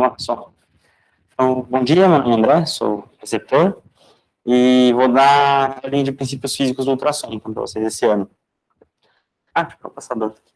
Vamos lá, pessoal. Então, bom dia, meu nome é André, sou receptor, e vou dar a linha de princípios físicos do ultrassom para vocês esse ano. Vou passar dando aqui.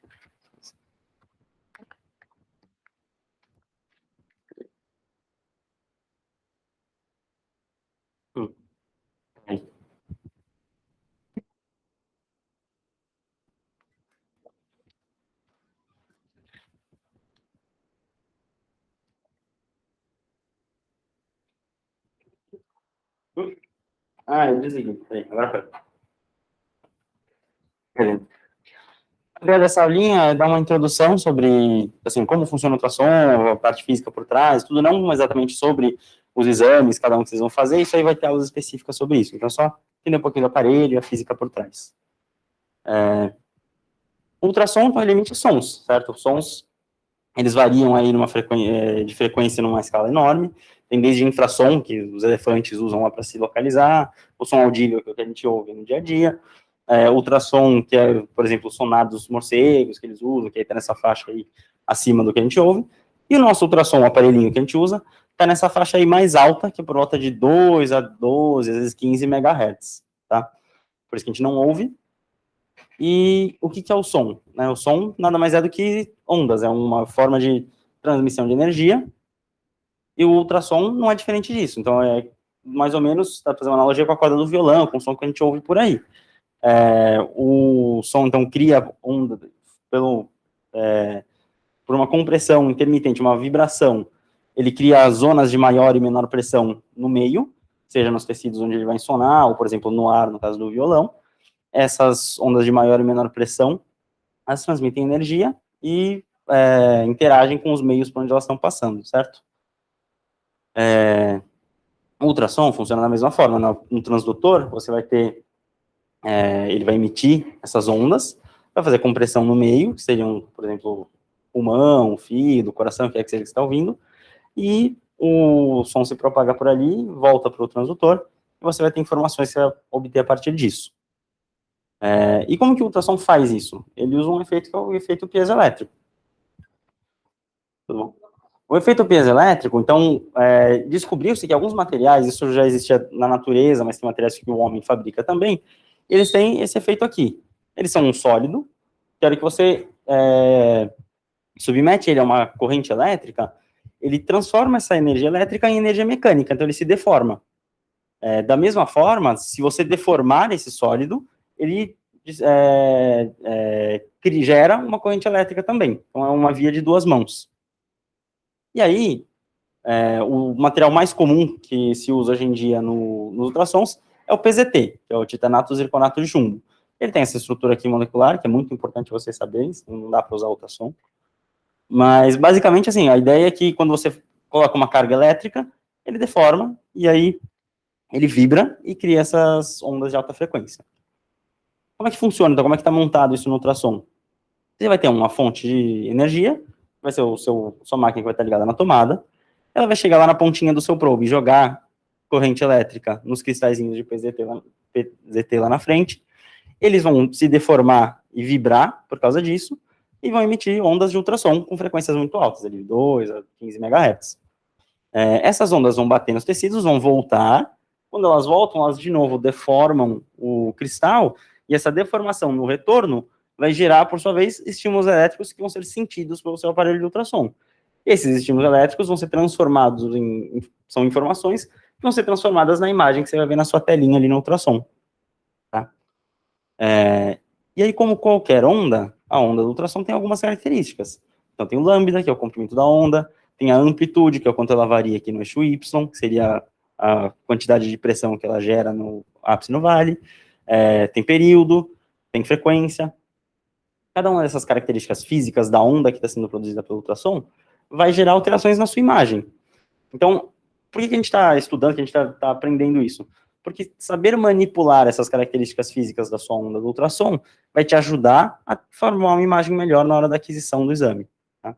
Aí. Eu desliguei. Peraí, agora foi. Beleza. A ideia dessa aulinha é dar uma introdução sobre, assim, como funciona o ultrassom, a parte física por trás, tudo não exatamente sobre os exames, cada um que vocês vão fazer, isso aí vai ter aulas específicas sobre isso. Então, só entender um pouquinho do aparelho e a física por trás. O ultrassom, então, ele emite sons, certo? Sons, eles variam aí de frequência numa escala enorme. Tem desde infrassom, que os elefantes usam lá para se localizar, o som audível, que é o que a gente ouve no dia a dia, ultrassom, que é, por exemplo, o sonar dos morcegos, que eles usam, que aí está nessa faixa aí acima do que a gente ouve, e o nosso ultrassom, o aparelhinho que a gente usa, está nessa faixa aí mais alta, que é por volta de 2 a 12, às vezes 15 MHz, tá? Por isso que a gente não ouve. E o que é o som? O som nada mais é do que ondas, é uma forma de transmissão de energia, e o ultrassom não é diferente disso. Então, é mais ou menos, dá para fazer uma analogia com a corda do violão, com o som que a gente ouve por aí. O som, então, cria onda por uma compressão intermitente, uma vibração. Ele cria zonas de maior e menor pressão no meio, seja nos tecidos onde ele vai sonar, ou, por exemplo, no ar, no caso do violão. Essas ondas de maior e menor pressão, elas transmitem energia e interagem com os meios por onde elas estão passando, certo? O ultrassom funciona da mesma forma. No transdutor, você vai ter, ele vai emitir essas ondas, vai fazer compressão no meio, que seriam, por exemplo, pulmão, fígado, coração, que é que você está ouvindo, e o som se propaga por ali, volta para o transdutor, e você vai ter informações que você vai obter a partir disso. E como que o ultrassom faz isso? Ele usa um efeito que é o efeito piezoelétrico. Tudo bom? O efeito piezoelétrico, então, descobriu-se que alguns materiais, isso já existia na natureza, mas tem materiais que o homem fabrica também, eles têm esse efeito aqui. Eles são um sólido, que a hora que você submete ele a uma corrente elétrica, ele transforma essa energia elétrica em energia mecânica, então ele se deforma. Da mesma forma, se você deformar esse sólido, ele gera uma corrente elétrica também. Então, é uma via de duas mãos. E aí, o material mais comum que se usa hoje em dia nos ultrassons é o PZT, que é o titanato zirconato de chumbo. Ele tem essa estrutura aqui molecular, que é muito importante você saber, não dá para usar ultrassom. Mas, basicamente, assim, a ideia é que quando você coloca uma carga elétrica, ele deforma, e aí ele vibra e cria essas ondas de alta frequência. Como é que funciona, então? Como é que está montado isso no ultrassom? Você vai ter uma fonte de energia, vai ser sua máquina que vai estar ligada na tomada, ela vai chegar lá na pontinha do seu probe e jogar corrente elétrica nos cristalzinhos de PZT lá na frente, eles vão se deformar e vibrar por causa disso, e vão emitir ondas de ultrassom com frequências muito altas, ali, 2 a 15 MHz. Essas ondas vão bater nos tecidos, vão voltar, quando elas voltam, elas de novo deformam o cristal, e essa deformação no retorno vai gerar, por sua vez, estímulos elétricos que vão ser sentidos pelo seu aparelho de ultrassom. Esses estímulos elétricos vão ser transformados são informações que vão ser transformadas na imagem que você vai ver na sua telinha ali no ultrassom. Tá? E aí, como qualquer onda, a onda do ultrassom tem algumas características. Então, tem o lambda, que é o comprimento da onda, tem a amplitude, que é o quanto ela varia aqui no eixo Y, que seria a quantidade de pressão que ela gera no ápice e no vale, tem período, tem frequência. Cada uma dessas características físicas da onda que está sendo produzida pelo ultrassom vai gerar alterações na sua imagem. Então, por que a gente está estudando, que a gente está aprendendo isso? Porque saber manipular essas características físicas da sua onda do ultrassom vai te ajudar a formar uma imagem melhor na hora da aquisição do exame. Tá?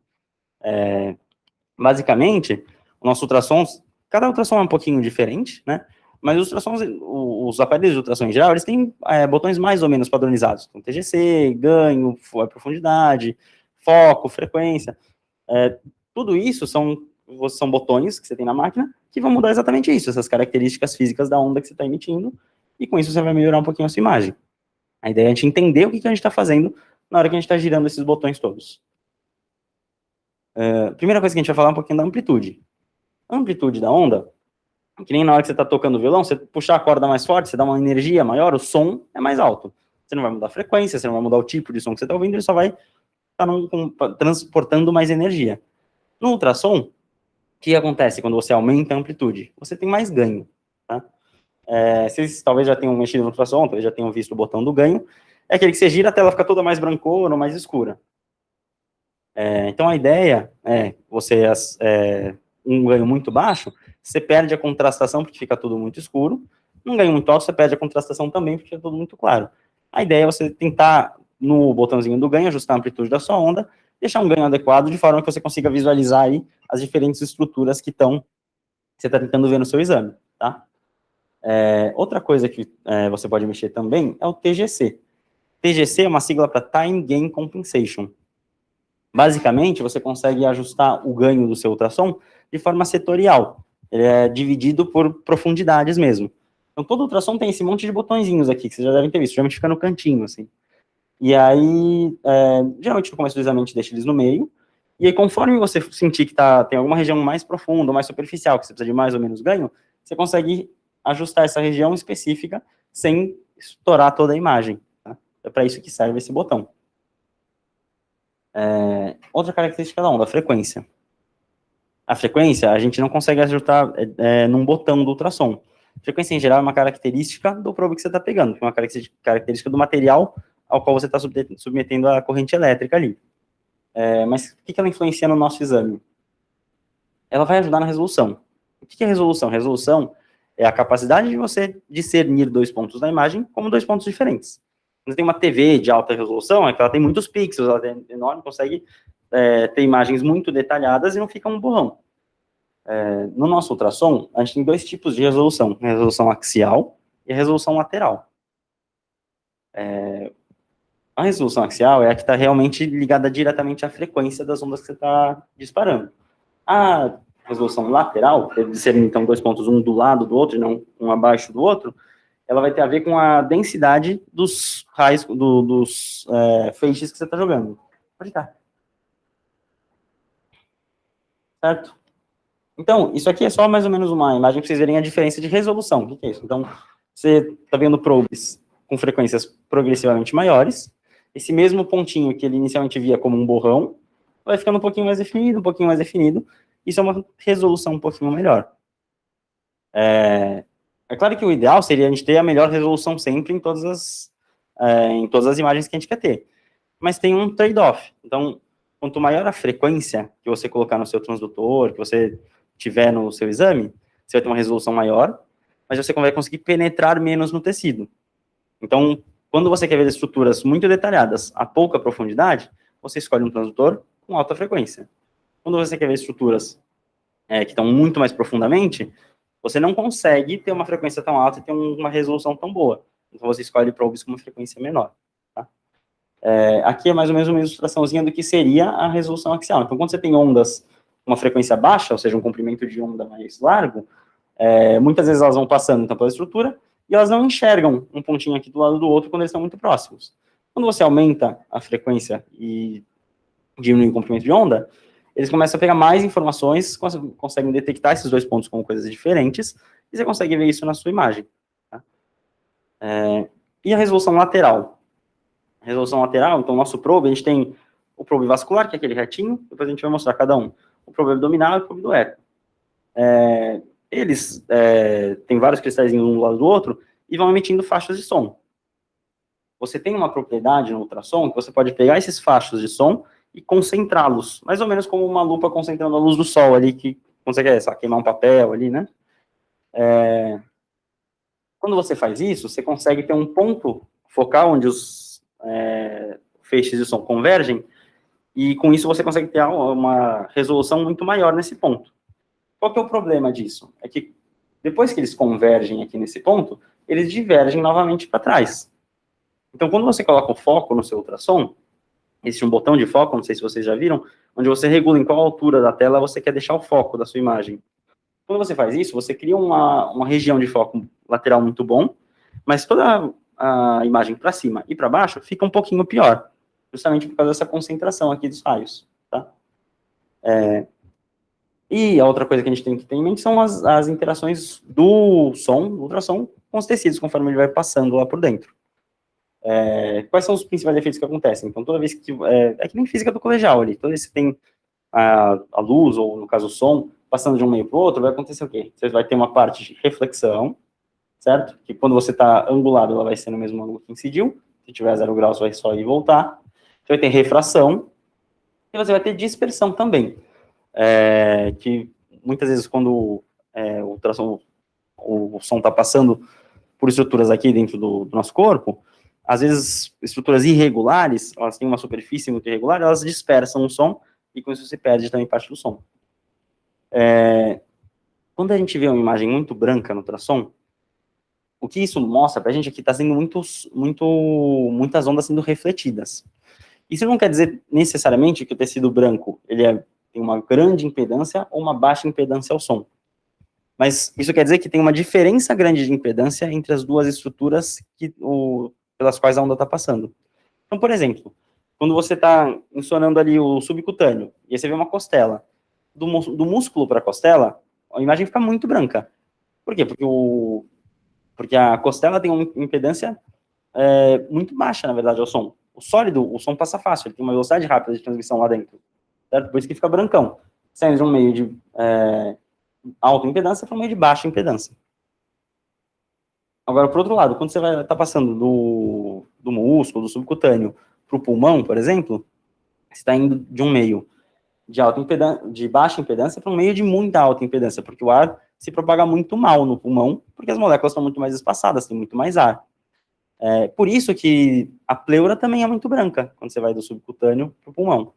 Basicamente, o nosso ultrassom, cada ultrassom é um pouquinho diferente, né? Mas os aparelhos de ultrassom em geral, eles têm botões mais ou menos padronizados. Então, TGC, ganho, profundidade, foco, frequência. Tudo isso são são botões que você tem na máquina que vão mudar exatamente isso, essas características físicas da onda que você está emitindo, e com isso você vai melhorar um pouquinho a sua imagem. A ideia é a gente entender o que a gente está fazendo na hora que a gente está girando esses botões todos. Primeira coisa que a gente vai falar é um pouquinho da amplitude. A amplitude da onda, que nem na hora que você está tocando o violão, você puxar a corda mais forte, você dá uma energia maior, o som é mais alto. Você não vai mudar a frequência, você não vai mudar o tipo de som que você está ouvindo, ele só vai estar transportando mais energia. No ultrassom, o que acontece quando você aumenta a amplitude? Você tem mais ganho, tá? Vocês talvez já tenham mexido no ultrassom, talvez já tenham visto o botão do ganho, é aquele que você gira, a tela fica toda mais brancona ou mais escura. Então a ideia é, um ganho muito baixo, você perde a contrastação porque fica tudo muito escuro, um ganho muito alto, você perde a contrastação também porque fica tudo muito claro. A ideia é você tentar, no botãozinho do ganho, ajustar a amplitude da sua onda, deixar um ganho adequado, de forma que você consiga visualizar aí as diferentes estruturas que você está tentando ver no seu exame, tá? Outra coisa que você pode mexer também é o TGC. TGC é uma sigla para Time Gain Compensation. Basicamente, você consegue ajustar o ganho do seu ultrassom de forma setorial. Ele é dividido por profundidades mesmo. Então, todo ultrassom tem esse monte de botõezinhos aqui, que vocês já devem ter visto, geralmente fica no cantinho, assim. E aí, geralmente no começo do exame a gente deixa eles no meio, e aí conforme você sentir que tem alguma região mais profunda ou mais superficial, que você precisa de mais ou menos ganho, você consegue ajustar essa região específica sem estourar toda a imagem. Tá? É para isso que serve esse botão. Outra característica da onda, a frequência. A frequência, a gente não consegue ajustar num botão do ultrassom. A frequência, em geral, é uma característica do probe que você está pegando, é uma característica do material ao qual você está submetendo a corrente elétrica ali. Mas o que ela influencia no nosso exame? Ela vai ajudar na resolução. O que é resolução? Resolução é a capacidade de você discernir dois pontos da imagem como dois pontos diferentes. Quando você tem uma TV de alta resolução, é que ela tem muitos pixels, ela é enorme, consegue ter imagens muito detalhadas e não fica um borrão. No nosso ultrassom, a gente tem dois tipos de resolução, a resolução axial e a resolução lateral. A resolução axial é a que está realmente ligada diretamente à frequência das ondas que você está disparando. A resolução lateral, que serem então dois pontos, um do lado do outro e não um abaixo do outro, ela vai ter a ver com a densidade dos raios, dos feixes que você está jogando. Pode estar. Certo? Então, isso aqui é só mais ou menos uma imagem para vocês verem a diferença de resolução. O que é isso? Então, você está vendo probes com frequências progressivamente maiores. Esse mesmo pontinho que ele inicialmente via como um borrão, vai ficando um pouquinho mais definido, um pouquinho mais definido. Isso é uma resolução um pouquinho melhor. É claro que o ideal seria a gente ter a melhor resolução sempre em todas as imagens que a gente quer ter. Mas tem um trade-off. Então, quanto maior a frequência que você colocar no seu transdutor, que você tiver no seu exame, você vai ter uma resolução maior, mas você vai conseguir penetrar menos no tecido. Então, quando você quer ver estruturas muito detalhadas a pouca profundidade, você escolhe um transdutor com alta frequência. Quando você quer ver estruturas que estão muito mais profundamente, você não consegue ter uma frequência tão alta e ter uma resolução tão boa. Então, você escolhe probes com uma frequência menor. Tá? Aqui é mais ou menos uma ilustraçãozinha do que seria a resolução axial. Então, quando você tem ondas com uma frequência baixa, ou seja, um comprimento de onda mais largo, muitas vezes elas vão passando então, pela estrutura e elas não enxergam um pontinho aqui do lado do outro quando eles estão muito próximos. Quando você aumenta a frequência e diminui o comprimento de onda, eles começam a pegar mais informações, conseguem detectar esses dois pontos como coisas diferentes, e você consegue ver isso na sua imagem. Tá? E a resolução lateral? A resolução lateral, então, o nosso probe, a gente tem o probe vascular, que é aquele retinho, depois a gente vai mostrar cada um. O probe abdominal e o probe do eco. Eles têm vários cristalzinhos um do lado do outro e vão emitindo faixas de som. Você tem uma propriedade no ultrassom que você pode pegar esses fachos de som e concentrá-los, mais ou menos como uma lupa concentrando a luz do sol ali, que quando você quer queimar um papel ali, né? Quando você faz isso, você consegue ter um ponto focal onde os feixes de som convergem, e com isso você consegue ter uma resolução muito maior nesse ponto. Qual que é o problema disso? É que depois que eles convergem aqui nesse ponto, eles divergem novamente para trás. Então, quando você coloca o foco no seu ultrassom, existe um botão de foco, não sei se vocês já viram, onde você regula em qual altura da tela você quer deixar o foco da sua imagem. Quando você faz isso, você cria uma região de foco lateral muito bom, mas toda a imagem para cima e para baixo fica um pouquinho pior, justamente por causa dessa concentração aqui dos raios, tá? E a outra coisa que a gente tem que ter em mente são as interações do som, do ultrassom, com os tecidos, conforme ele vai passando lá por dentro. Quais são os principais efeitos que acontecem? Então, toda vez que... É que nem física do colegial ali. Toda vez que você tem a luz, ou no caso o som, passando de um meio para o outro, vai acontecer o quê? Você vai ter uma parte de reflexão, certo? Que quando você está angulado, ela vai ser no mesmo ângulo que incidiu. Se tiver 0 graus, vai só ir e voltar. Você vai ter refração. E você vai ter dispersão também. Que muitas vezes quando o ultrassom, o som está passando por estruturas aqui dentro do nosso corpo, às vezes estruturas irregulares, elas têm uma superfície muito irregular, elas dispersam o som e com isso se perde também parte do som. Quando a gente vê uma imagem muito branca no ultrassom, o que isso mostra pra gente é que está sendo muitas ondas sendo refletidas. Isso não quer dizer necessariamente que o tecido branco ele tem uma grande impedância ou uma baixa impedância ao som. Mas isso quer dizer que tem uma diferença grande de impedância entre as duas estruturas pelas quais a onda está passando. Então, por exemplo, quando você está insonando ali o subcutâneo, e aí você vê uma costela, do músculo para a costela, a imagem fica muito branca. Por quê? Porque a costela tem uma impedância muito baixa, na verdade, ao som. O sólido, o som passa fácil, ele tem uma velocidade rápida de transmissão lá dentro, certo? Por isso que fica brancão. Saindo de um meio de alta impedância para um meio de baixa impedância. Agora, por outro lado, quando você vai estar passando do músculo, do subcutâneo, para o pulmão, por exemplo, você está indo de um meio de baixa impedância para um meio de muita alta impedância, porque o ar se propaga muito mal no pulmão, porque as moléculas estão muito mais espaçadas, tem muito mais ar. Por isso que a pleura também é muito branca, quando você vai do subcutâneo para o pulmão.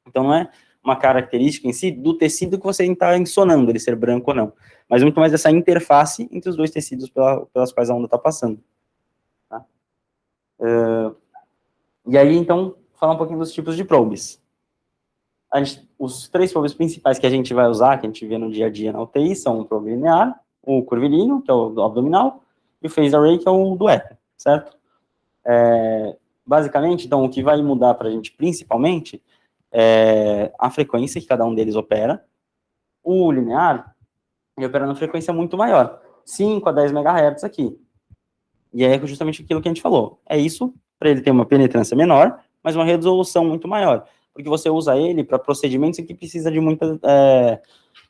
Então, não é uma característica em si do tecido que você está ensonando, ele ser branco ou não, mas muito mais essa interface entre os dois tecidos pelas quais a onda está passando. Tá? E aí, então, falar um pouquinho dos tipos de probes. Os 3 probes principais que a gente vai usar, que a gente vê no dia a dia na UTI, são o probe linear, o curvilíneo, que é o do abdominal, e o phase array, que é o do eco, certo? Basicamente, então, o que vai mudar para a gente principalmente a frequência que cada um deles opera. O linear, ele opera na frequência muito maior, 5 a 10 MHz aqui. E é justamente aquilo que a gente falou. É isso para ele ter uma penetrância menor, mas uma resolução muito maior. Porque você usa ele para procedimentos que precisa de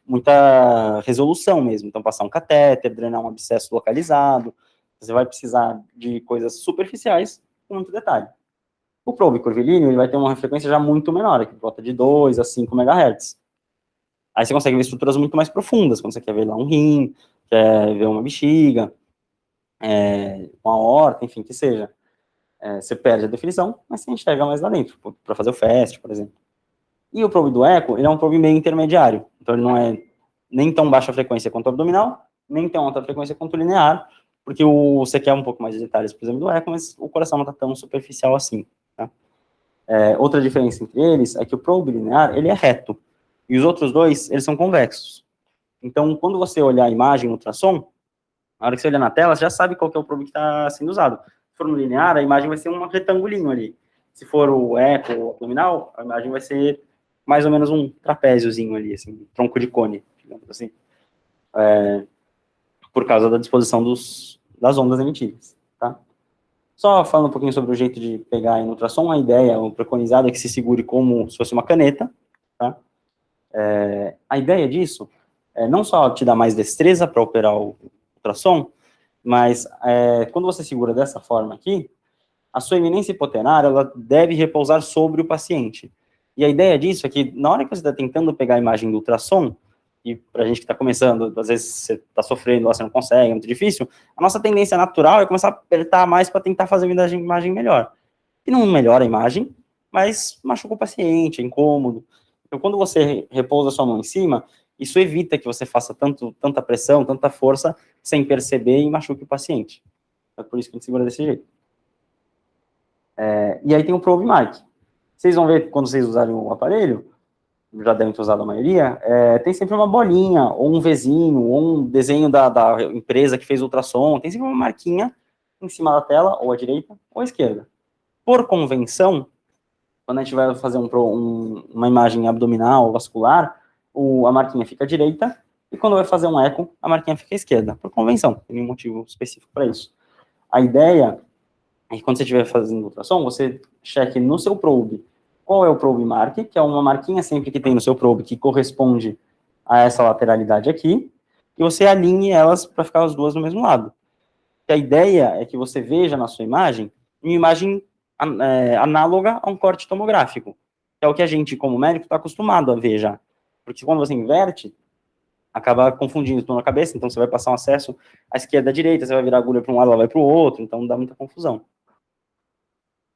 muita resolução mesmo. Então, passar um catéter, drenar um abscesso localizado. Você vai precisar de coisas superficiais com muito detalhe. O probe curvilíneo, ele vai ter uma frequência já muito menor, aqui por volta de 2 a 5 MHz. Aí você consegue ver estruturas muito mais profundas, quando você quer ver lá um rim, quer ver uma bexiga, uma aorta, enfim, que seja. Você perde a definição, mas você enxerga mais lá dentro, para fazer o FAST, por exemplo. E o probe do eco, ele é um probe meio intermediário, então ele não é nem tão baixa frequência quanto o abdominal, nem tão alta frequência quanto o linear, porque você quer um pouco mais de detalhes, por exemplo, do eco, mas o coração não está tão superficial assim. Tá? Outra diferença entre eles é que o probe linear, ele é reto, e os outros dois, eles são convexos. Então, quando você olhar a imagem no ultrassom, na hora que você olhar na tela, você já sabe qual que é o probe que está sendo usado. Se for no linear, a imagem vai ser um retangulinho ali. Se for o eco ou abdominal, a imagem vai ser mais ou menos um trapéziozinho ali, assim, um tronco de cone, digamos assim, por causa da disposição das ondas emitidas, tá? Só falando um pouquinho sobre o jeito de pegar no ultrassom, a ideia, o preconizado é que se segure como se fosse uma caneta, tá? A ideia disso é não só te dar mais destreza para operar o ultrassom, mas quando você segura dessa forma aqui, a sua eminência hipotenária, ela deve repousar sobre o paciente. E a ideia disso é que, na hora que você está tentando pegar a imagem do ultrassom, e para a gente que está começando, às vezes você está sofrendo, você não consegue, é muito difícil, a nossa tendência natural é começar a apertar mais para tentar fazer uma imagem melhor. E não melhora a imagem, mas machuca o paciente, é incômodo. Então, quando você repousa a sua mão em cima, isso evita que você faça tanta pressão, tanta força, sem perceber e machuque o paciente. É por isso que a gente segura desse jeito. E aí tem o probe mic. Vocês vão ver, quando vocês usarem o aparelho, já devem ter usado a maioria, tem sempre uma bolinha, ou um Vzinho, ou um desenho da empresa que fez o ultrassom, tem sempre uma marquinha em cima da tela, ou à direita, ou à esquerda. Por convenção, quando a gente vai fazer uma imagem abdominal, vascular, a marquinha fica à direita, e quando vai fazer um eco, a marquinha fica à esquerda, por convenção, não tem nenhum motivo específico para isso. A ideia é que quando você estiver fazendo ultrassom, você cheque no seu probe qual é o probe mark, que é uma marquinha sempre que tem no seu probe que corresponde a essa lateralidade aqui, e você alinhe elas para ficar as duas no mesmo lado. E a ideia é que você veja na sua imagem uma imagem análoga a um corte tomográfico, que é o que a gente, como médico, está acostumado a ver já. Porque quando você inverte, acaba confundindo tudo na cabeça, então você vai passar um acesso à esquerda e à direita, você vai virar a agulha para um lado, ela vai para o outro, então dá muita confusão.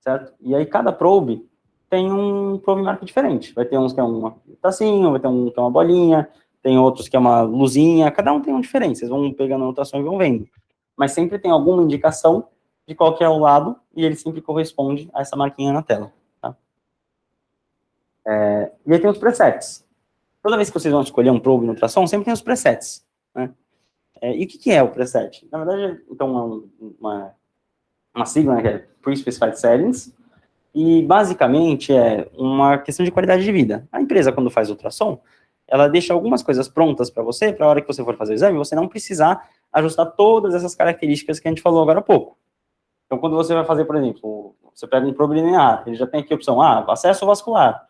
Certo? E aí cada probe tem um probe mark diferente. Vai ter uns que é um tacinho, vai ter um que é uma bolinha, tem outros que é uma luzinha, cada um tem um diferente. Vocês vão pegando a anotação e vão vendo. Mas sempre tem alguma indicação de qual que é o lado, e ele sempre corresponde a essa marquinha na tela. Tá? E aí tem os presets. Toda vez que vocês vão escolher um probe no ultrassom, sempre tem os presets. Né? E o que é o preset? Na verdade, então, uma sigla, né, que é Pre-Specified Settings, e basicamente é uma questão de qualidade de vida. A empresa, quando faz ultrassom, ela deixa algumas coisas prontas para você, para a hora que você for fazer o exame, você não precisar ajustar todas essas características que a gente falou agora há pouco. Então, quando você vai fazer, por exemplo, você pega um probe linear, ele já tem aqui a opção, acesso vascular.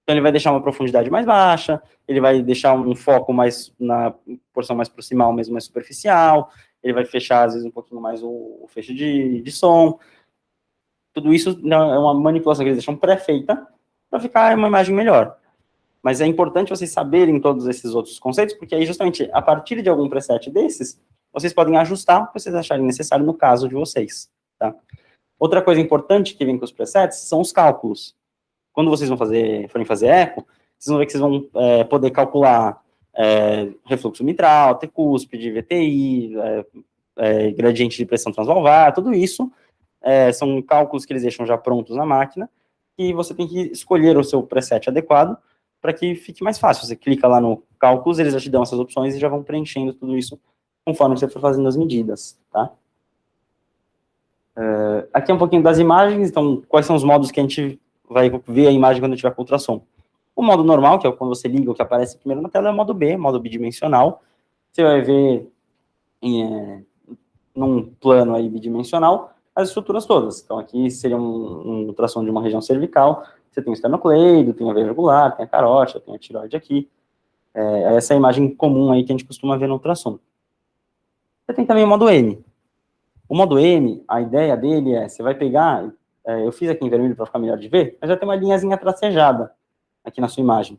Então, ele vai deixar uma profundidade mais baixa, ele vai deixar um foco mais na porção mais proximal, mesmo mais superficial, ele vai fechar, às vezes, um pouquinho mais o feixe de som. Tudo isso é uma manipulação que eles deixam pré-feita para ficar uma imagem melhor. Mas é importante vocês saberem todos esses outros conceitos, porque aí, justamente, a partir de algum preset desses, vocês podem ajustar o que vocês acharem necessário no caso de vocês. Tá? Outra coisa importante que vem com os presets são os cálculos. Quando vocês forem fazer eco, vocês vão ver que vocês vão poder calcular refluxo mitral, T-cúspide, VTI, gradiente de pressão transvalvar, tudo isso são cálculos que eles deixam já prontos na máquina, e você tem que escolher o seu preset adequado para que fique mais fácil. Você clica lá no cálculos, eles já te dão essas opções e já vão preenchendo tudo isso conforme você for fazendo as medidas, tá? Aqui é um pouquinho das imagens, então, quais são os modos que a gente vai ver a imagem quando tiver com ultrassom. O modo normal, que é quando você liga o que aparece primeiro na tela, é o modo B, modo bidimensional. Você vai ver num plano aí bidimensional as estruturas todas. Então, aqui seria um ultrassom de uma região cervical, você tem o esternocleido, tem a veia jugular, tem a carótida, tem a tireoide aqui. Essa é a imagem comum aí que a gente costuma ver no ultrassom. Você tem também o modo M. O modo M, a ideia dele você vai pegar, eu fiz aqui em vermelho para ficar melhor de ver, mas vai ter uma linhazinha tracejada aqui na sua imagem.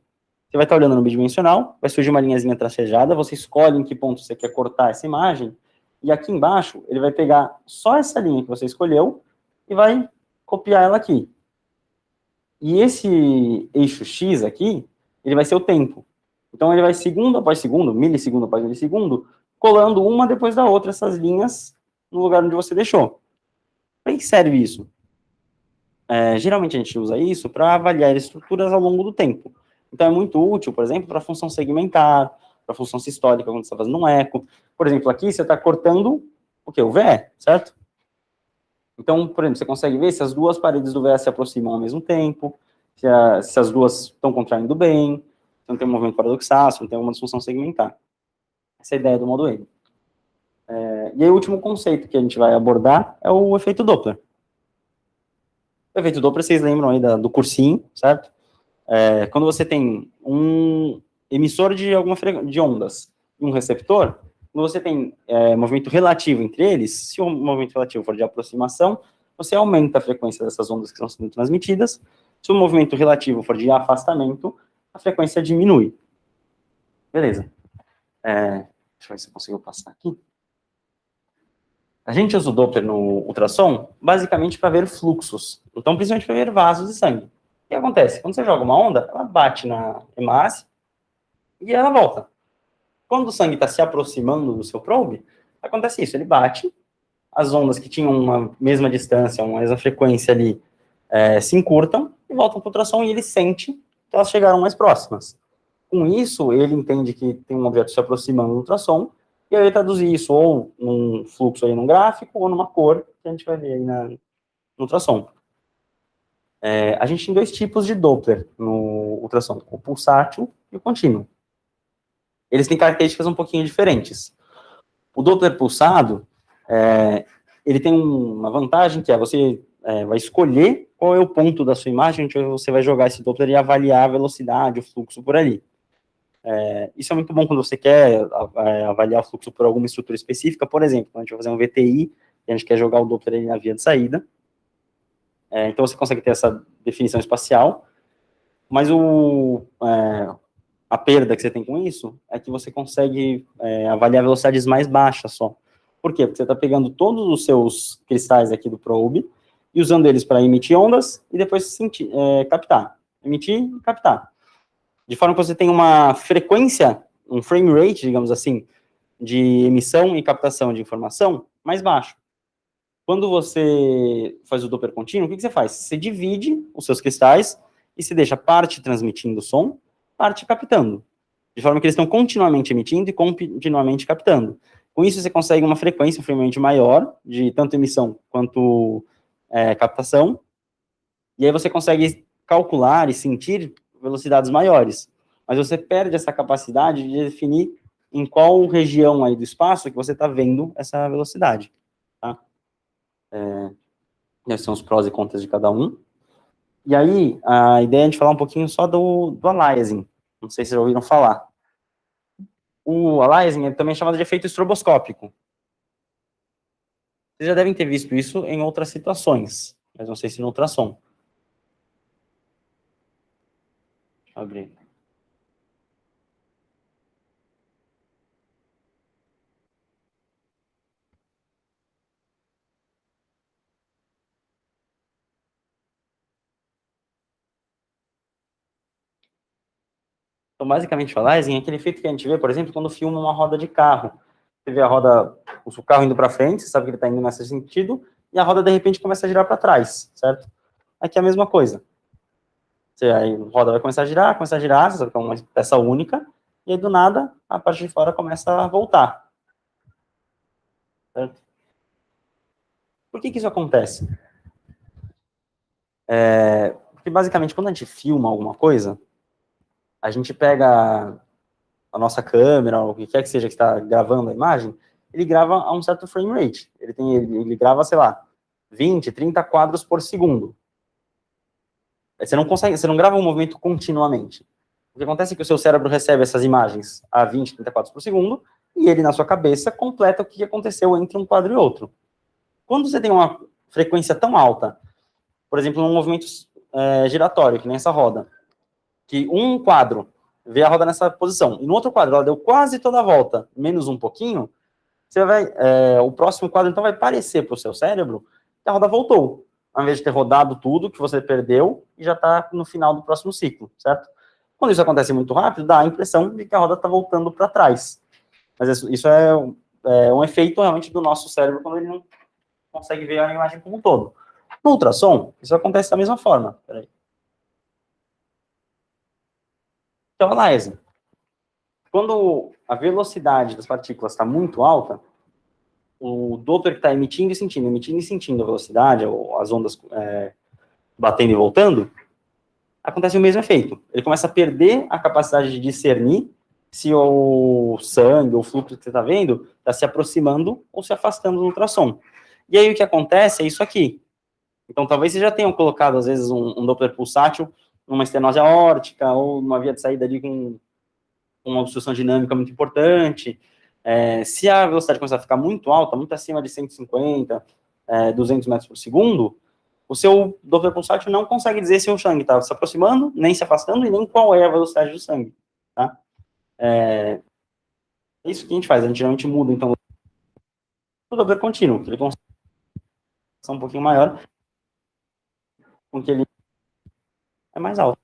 Você vai estar olhando no bidimensional, vai surgir uma linhazinha tracejada, você escolhe em que ponto você quer cortar essa imagem, e aqui embaixo, ele vai pegar só essa linha que você escolheu e vai copiar ela aqui. E esse eixo X aqui, ele vai ser o tempo. Então, ele vai segundo após segundo, milissegundo após milissegundo, colando uma depois da outra essas linhas no lugar onde você deixou. Para que serve isso? Geralmente a gente usa isso para avaliar estruturas ao longo do tempo. Então, é muito útil, por exemplo, para a função segmentar, para a função sistólica, quando você está fazendo um eco. Por exemplo, aqui você está cortando o quê? O VE, certo? Então, por exemplo, você consegue ver se as duas paredes do VE se aproximam ao mesmo tempo, se as duas estão contraindo bem, se não tem um movimento paradoxal, se não tem uma disfunção segmentar. Essa é a ideia do modo M. E aí, o último conceito que a gente vai abordar é o efeito Doppler. O efeito Doppler, vocês lembram aí do cursinho, certo? Quando você tem um emissor de ondas e um receptor, quando você tem movimento relativo entre eles, se o movimento relativo for de aproximação, você aumenta a frequência dessas ondas que estão sendo transmitidas. Se o movimento relativo for de afastamento, a frequência diminui. Beleza. Deixa eu ver se eu consigo passar aqui. A gente usa o Doppler no ultrassom basicamente para ver fluxos. Então, principalmente para ver vasos de sangue. O que acontece? Quando você joga uma onda, ela bate na hemácia e ela volta. Quando o sangue está se aproximando do seu probe, acontece isso, ele bate, as ondas que tinham uma mesma distância, uma mesma frequência ali, se encurtam e voltam para o ultrassom e ele sente que elas chegaram mais próximas. Com isso, ele entende que tem um objeto se aproximando no ultrassom, e aí ele traduz isso ou num fluxo aí num gráfico, ou numa cor, que a gente vai ver aí no ultrassom. A gente tem dois tipos de Doppler no ultrassom, o pulsátil e o contínuo. Eles têm características um pouquinho diferentes. O Doppler pulsado, ele tem uma vantagem que é você vai escolher qual é o ponto da sua imagem onde você vai jogar esse Doppler e avaliar a velocidade, o fluxo por ali. Isso é muito bom quando você quer avaliar o fluxo por alguma estrutura específica, por exemplo, quando a gente vai fazer um VTI e a gente quer jogar o Doppler ali na via de saída. Então você consegue ter essa definição espacial, mas a perda que você tem com isso é que você consegue avaliar velocidades mais baixas só. Por quê? Porque você está pegando todos os seus cristais aqui do probe e usando eles para emitir ondas e depois captar. Emitir e captar. De forma que você tem uma frequência, um frame rate, digamos assim, de emissão e captação de informação mais baixo. Quando você faz o Doppler contínuo, o que você faz? Você divide os seus cristais e se deixa parte transmitindo som, parte captando. De forma que eles estão continuamente emitindo e continuamente captando. Com isso, você consegue uma frequência, um frame rate maior, de tanto emissão quanto captação, e aí você consegue calcular e sentir velocidades maiores. Mas você perde essa capacidade de definir em qual região aí do espaço que você está vendo essa velocidade. Tá? Esses são os prós e contras de cada um. E aí, a ideia é a gente falar um pouquinho só do aliasing. Não sei se vocês já ouviram falar. O aliasing é também chamado de efeito estroboscópico. Vocês já devem ter visto isso em outras situações, mas não sei se no ultrassom. Deixa eu abrir. Então, basicamente, o aliasing é aquele efeito que a gente vê, por exemplo, quando filma uma roda de carro. Você vê a roda, o carro indo para frente, você sabe que ele está indo nesse sentido, e a roda, de repente, começa a girar para trás, certo? Aqui é a mesma coisa. Aí a roda vai começar a girar, você sabe que é uma peça única, e aí, do nada, a parte de fora começa a voltar. Certo? Por que isso acontece? Porque, basicamente, quando a gente filma alguma coisa, a gente pega a nossa câmera, ou o que quer que seja que está gravando a imagem, ele grava a um certo frame rate. Ele grava, sei lá, 20, 30 quadros por segundo. Você não grava um movimento continuamente. O que acontece é que o seu cérebro recebe essas imagens a 20, 30 quadros por segundo, e ele, na sua cabeça, completa o que aconteceu entre um quadro e outro. Quando você tem uma frequência tão alta, por exemplo, num movimento giratório, que nem essa roda, que um quadro vê a roda nessa posição, e no outro quadro ela deu quase toda a volta, menos um pouquinho, o próximo quadro, então, vai parecer para o seu cérebro que a roda voltou, ao invés de ter rodado tudo que você perdeu e já está no final do próximo ciclo, certo? Quando isso acontece muito rápido, dá a impressão de que a roda está voltando para trás. Mas isso é um efeito realmente do nosso cérebro quando ele não consegue ver a imagem como um todo. No ultrassom, isso acontece da mesma forma. Peraí. Então, analise. Quando a velocidade das partículas está muito alta, o Doppler que está emitindo e sentindo a velocidade, ou as ondas batendo e voltando, acontece o mesmo efeito. Ele começa a perder a capacidade de discernir se o sangue, o fluxo que você está vendo, está se aproximando ou se afastando do ultrassom. E aí o que acontece é isso aqui. Então, talvez vocês já tenham colocado, às vezes, um Doppler pulsátil numa estenose aórtica ou numa via de saída ali com uma obstrução dinâmica muito importante. Se a velocidade começar a ficar muito alta, muito acima de 150, 200 metros por segundo, o seu Doppler pulsátil não consegue dizer se o sangue está se aproximando, nem se afastando, e nem qual é a velocidade do sangue. Tá? É isso que a gente faz, a gente geralmente muda, então, o Doppler contínuo, que ele consegue ser um pouquinho maior, com que ele é mais alto.